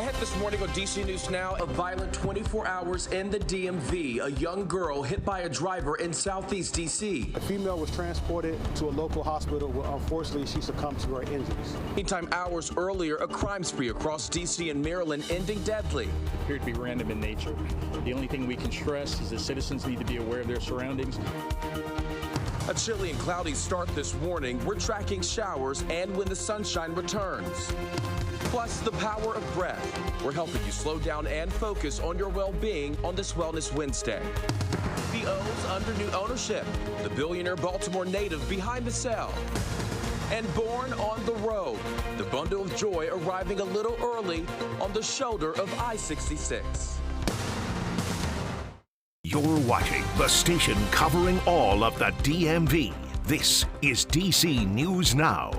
Ahead this morning on DC News Now, a violent 24 hours in the DMV. A young girl hit by a driver in Southeast DC. A female was transported to a local hospital where unfortunately she succumbed to her injuries. Meantime, hours earlier, a crime spree across DC and Maryland ending deadly. It appeared to be random in nature. The only thing we can stress is that citizens need to be aware of their surroundings. A chilly and cloudy start this morning. We're tracking showers and when the sunshine returns. Plus, the power of breath. We're helping you slow down and focus on your well-being on this Wellness Wednesday. The O's under new ownership. The billionaire Baltimore native behind the cell. And born on the road. The bundle of joy arriving a little early on the shoulder of I-66. You're watching the station covering all of the DMV. This is DC News Now.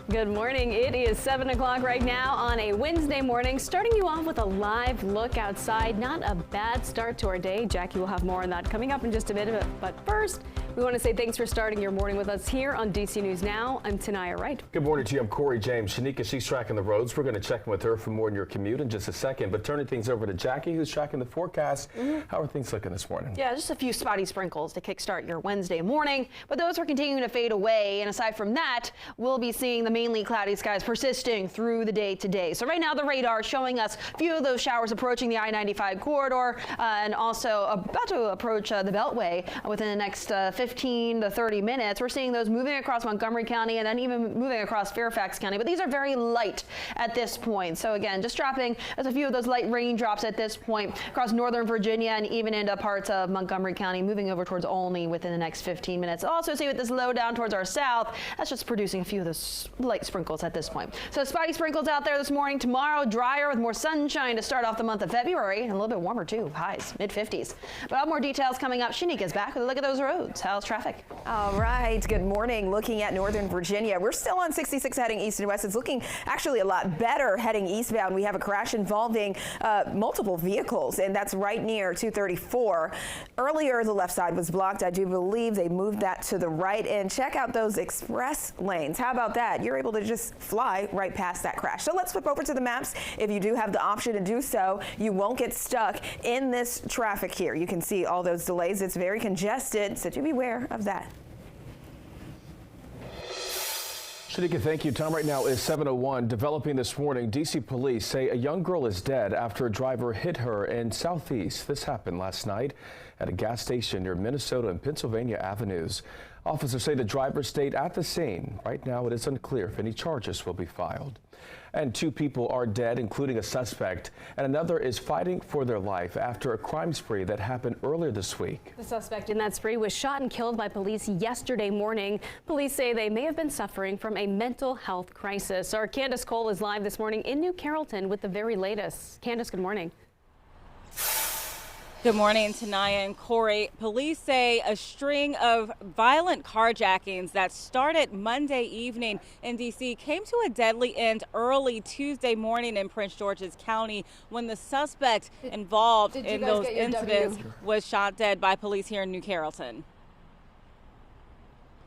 Good morning. It is 7 o'clock right now on a Wednesday morning, starting you off with a live look outside. Not a bad start to our day. Jackie will have more on that coming up in just a minute. But first, we want to say thanks for starting your morning with us here on DC News Now. I'm Tanaya Wright. Good morning to you. I'm Corey James. Shanika, she's tracking the roads. We're going to check in with her for more on your commute in just a second. But turning things over to Jackie, who's tracking the forecast. How are things looking this morning? Yeah, just a few spotty sprinkles to kickstart your Wednesday morning. But those are continuing to fade away. And aside from that, we'll be seeing the mainly cloudy skies persisting through the day today. So right now the radar showing us a few of those showers approaching the I-95 corridor and also about to approach the Beltway within the next 15 to 30 minutes. We're seeing those moving across Montgomery County and then even moving across Fairfax County. But these are very light at this point. So again, just dropping as a few of those light raindrops at this point across northern Virginia and even into parts of Montgomery County, moving over towards Olney within the next 15 minutes. Also see with this low down towards our south, that's just producing a few of those light sprinkles at this point. So spotty sprinkles out there this morning. Tomorrow, drier with more sunshine to start off the month of February and a little bit warmer too. Highs, mid-50s. But all more details coming up. Shanika's back with a look at those roads. How's traffic? All right. Good morning. Looking at northern Virginia, we're still on 66 heading east and west. It's looking actually a lot better heading eastbound. We have a crash involving multiple vehicles, and that's right near 234. Earlier, the left side was blocked. I do believe they moved that to the right. And check out those express lanes. How about that? You're able to just fly right past that crash. So let's flip over to the maps. If you do have the option to do so, you won't get stuck in this traffic here. You can see all those delays. It's very congested, so do beware of that. Shanika, thank you. Time right now is 7:01. Developing this morning, DC police say a young girl is dead after a driver hit her in Southeast. This happened last night at a gas station near Minnesota and Pennsylvania Avenues. Officers say the driver stayed at the scene. Right now, it is unclear if any charges will be filed. And 2 people are dead, including a suspect, and another is fighting for their life after a crime spree that happened earlier this week. The suspect in that spree was shot and killed by police yesterday morning. Police say they may have been suffering from a mental health crisis. Our Candace Cole is live this morning in New Carrollton with the very latest. Candace, good morning. Good morning, Tanaya and Corey. Police say a string of violent carjackings that started Monday evening in D.C. came to a deadly end early Tuesday morning in Prince George's County when the suspect involved in those incidents was shot dead by police here in New Carrollton.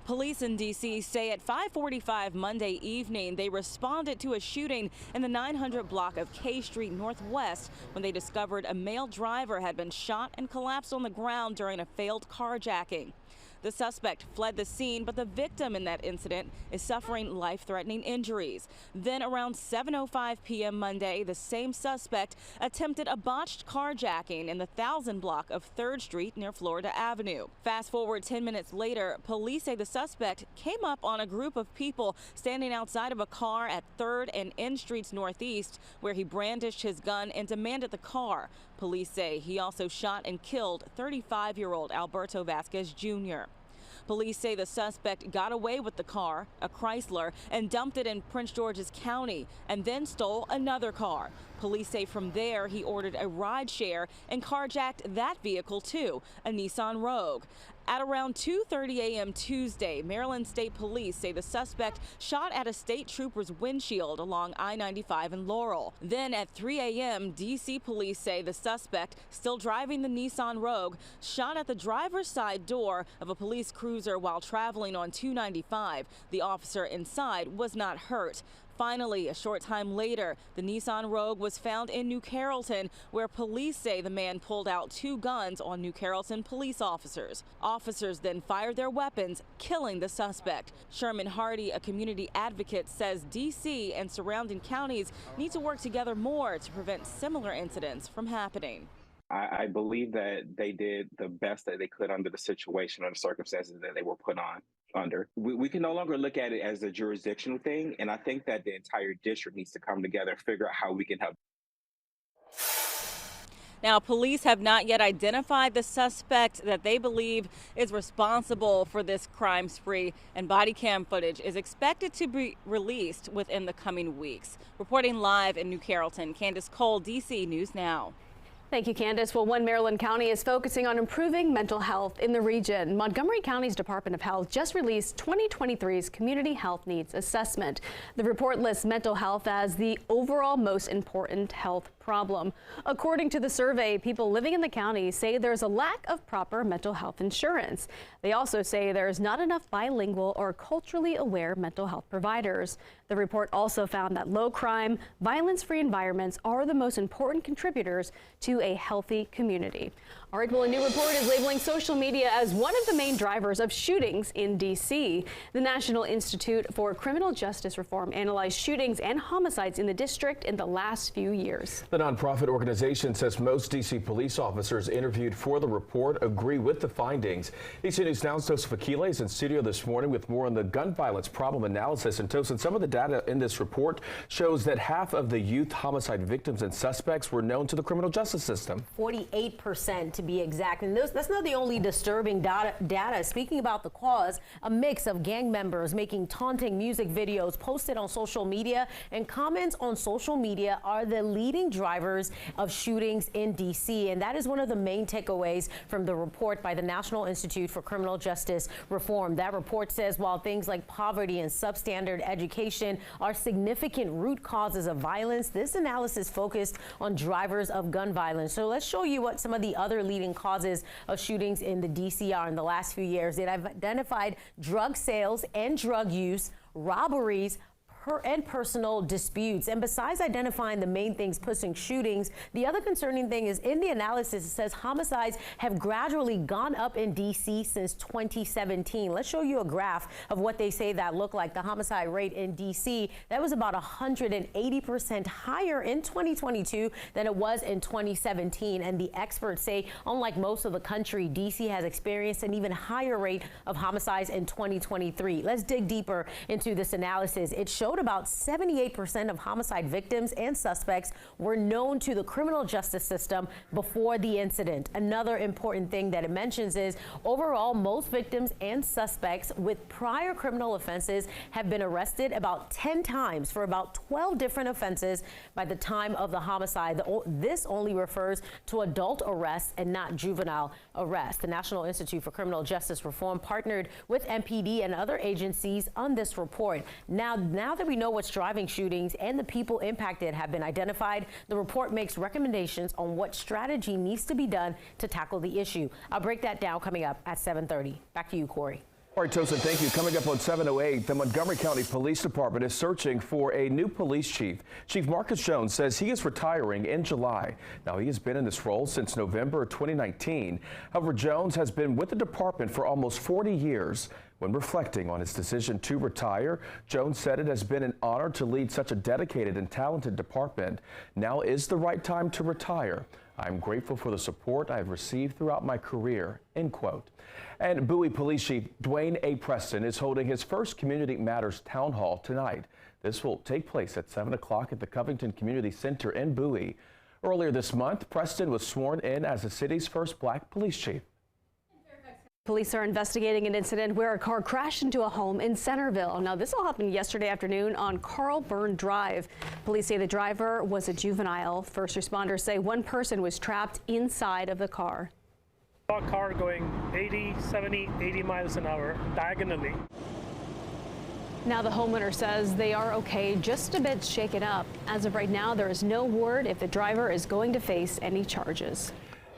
Police in D.C. say at 5:45 Monday evening, they responded to a shooting in the 900 block of K Street Northwest when they discovered a male driver had been shot and collapsed on the ground during a failed carjacking. The suspect fled the scene, but the victim in that incident is suffering life-threatening injuries. Then around 7:05 p.m. Monday, the same suspect attempted a botched carjacking in the 1000 block of 3rd Street near Florida Avenue. Fast forward 10 minutes later, police say the suspect came up on a group of people standing outside of a car at 3rd and N Streets Northeast, where he brandished his gun and demanded the car. Police say he also shot and killed 35-year-old Alberto Vasquez Jr. Police say the suspect got away with the car, a Chrysler, and dumped it in Prince George's County and then stole another car. Police say from there he ordered a ride share and carjacked that vehicle too, a Nissan Rogue. At around 2:30 a.m. Tuesday, Maryland State Police say the suspect shot at a state trooper's windshield along I-95 in Laurel. Then at 3 a.m., D.C. police say the suspect, still driving the Nissan Rogue, shot at the driver's side door of a police cruiser while traveling on 295. The officer inside was not hurt. Finally, a short time later, the Nissan Rogue was found in New Carrollton, where police say the man pulled out 2 guns on New Carrollton police officers. Officers then fired their weapons, killing the suspect. Sherman Hardy, a community advocate, says D.C. and surrounding counties need to work together more to prevent similar incidents from happening. I believe that they did the best that they could under the situation or the circumstances that they were put under. We can no longer look at it as a jurisdictional thing, and I think that the entire district needs to come together and figure out how we can help. Now, police have not yet identified the suspect that they believe is responsible for this crime spree, and body cam footage is expected to be released within the coming weeks. Reporting live in New Carrollton, Candace Cole, DC News Now. Thank you, Candace. Well, one Maryland county is focusing on improving mental health in the region. Montgomery County's Department of Health just released 2023's Community Health Needs Assessment. The report lists mental health as the overall most important health problem. According to the survey, people living in the county say there's a lack of proper mental health insurance. They also say there's not enough bilingual or culturally aware mental health providers. The report also found that low crime, violence-free environments are the most important contributors to a healthy community. All right, well, a new report is labeling social media as one of the main drivers of shootings in D.C. The National Institute for Criminal Justice Reform analyzed shootings and homicides in the district in the last few years. The nonprofit organization says most D.C. police officers interviewed for the report agree with the findings. DC News Now's Joseph Aquila is in studio this morning with more on the gun violence problem analysis. And Tosin, some of the data in this report shows that half of the youth homicide victims and suspects were known to the criminal justice system. 48% to be exact. And that's not the only disturbing data. Speaking about the cause, a mix of gang members making taunting music videos posted on social media, and comments on social media are the leading drivers of shootings in D.C. And that is one of the main takeaways from the report by the National Institute for Criminal Justice Reform. That report says while things like poverty and substandard education are significant root causes of violence, this analysis focused on drivers of gun violence. So let's show you what some of the other leading causes of shootings in the D.C. are in the last few years. They've identified drug sales and drug use, robberies, and personal disputes. And besides identifying the main things pushing shootings, the other concerning thing is in the analysis, it says homicides have gradually gone up in D.C. since 2017. Let's show you a graph of what they say that looked like. The homicide rate in D.C., that was about 180% higher in 2022 than it was in 2017. And the experts say, unlike most of the country, D.C. has experienced an even higher rate of homicides in 2023. Let's dig deeper into this analysis. It showed about 78% of homicide victims and suspects were known to the criminal justice system before the incident. Another important thing that it mentions is overall, most victims and suspects with prior criminal offenses have been arrested about 10 times for about 12 different offenses by the time of the homicide. This only refers to adult arrests and not juvenile arrests. The National Institute for Criminal Justice Reform partnered with MPD and other agencies on this report. Now that we know what's driving shootings and the people impacted have been identified, the report makes recommendations on what strategy needs to be done to tackle the issue. I'll break that down coming up at 7:30. Back to you, Corey. All right, Tosin, thank you. Coming up on 7:08, the Montgomery County Police Department is searching for a new police chief. Chief Marcus Jones says he is retiring in July. Now, he has been in this role since November 2019. However, Jones has been with the department for almost 40 years. When reflecting on his decision to retire, Jones said it has been an honor to lead such a dedicated and talented department. Now is the right time to retire. I'm grateful for the support I have received throughout my career, end quote. And Bowie Police Chief Dwayne A. Preston is holding his first Community Matters Town Hall tonight. This will take place at 7 o'clock at the Covington Community Center in Bowie. Earlier this month, Preston was sworn in as the city's first black police chief. Police are investigating an incident where a car crashed into a home in Centerville. Now, this all happened yesterday afternoon on Carl Byrne Drive. Police say the driver was a juvenile. First responders say one person was trapped inside of the car. A car going 80, 70, 80 miles an hour diagonally. Now the homeowner says they are okay, just a bit shaken up. As of right now, there is no word if the driver is going to face any charges.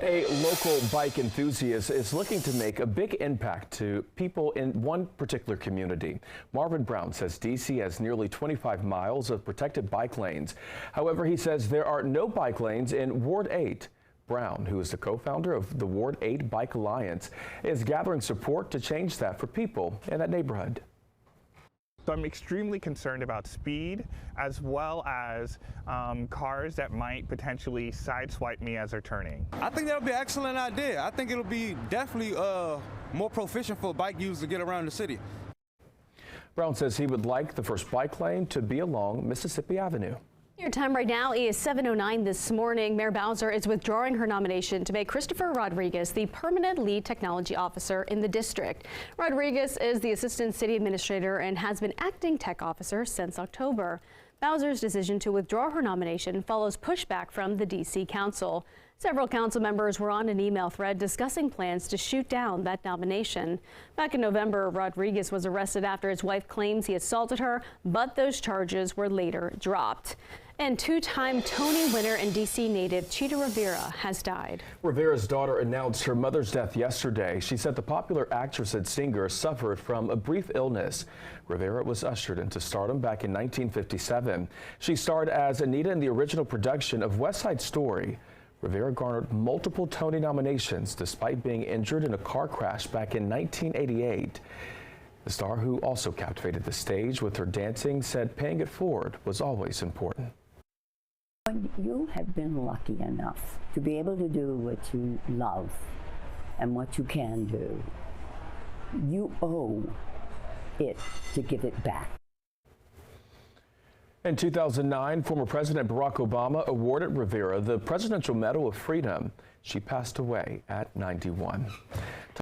A local bike enthusiast is looking to make a big impact to people in one particular community. Marvin Brown says DC has nearly 25 miles of protected bike lanes. However, he says there are no bike lanes in Ward 8. Brown, who is the co-founder of the Ward 8 Bike Alliance, is gathering support to change that for people in that neighborhood. So I'm extremely concerned about speed, as well as cars that might potentially sideswipe me as they're turning. I think that'll be an excellent idea. I think it'll be definitely more proficient for bike users to get around the city. Brown says he would like the first bike lane to be along Mississippi Avenue. Your time right now is 7:09 this morning. Mayor Bowser is withdrawing her nomination to make Christopher Rodriguez the permanent lead technology officer in the district. Rodriguez is the assistant city administrator and has been acting tech officer since October. Bowser's decision to withdraw her nomination follows pushback from the D.C. Council. Several council members were on an email thread discussing plans to shoot down that nomination. Back in November, Rodriguez was arrested after his wife claims he assaulted her, but those charges were later dropped. And two-time Tony winner and D.C. native Chita Rivera has died. Rivera's daughter announced her mother's death yesterday. She said the popular actress and singer suffered from a brief illness. Rivera was ushered into stardom back in 1957. She starred as Anita in the original production of West Side Story. Rivera garnered multiple Tony nominations despite being injured in a car crash back in 1988. The star, who also captivated the stage with her dancing, said paying it forward was always important. When you have been lucky enough to be able to do what you love and what you can do, you owe it to give it back. In 2009, former President Barack Obama awarded Rivera the Presidential Medal of Freedom. She passed away at 91.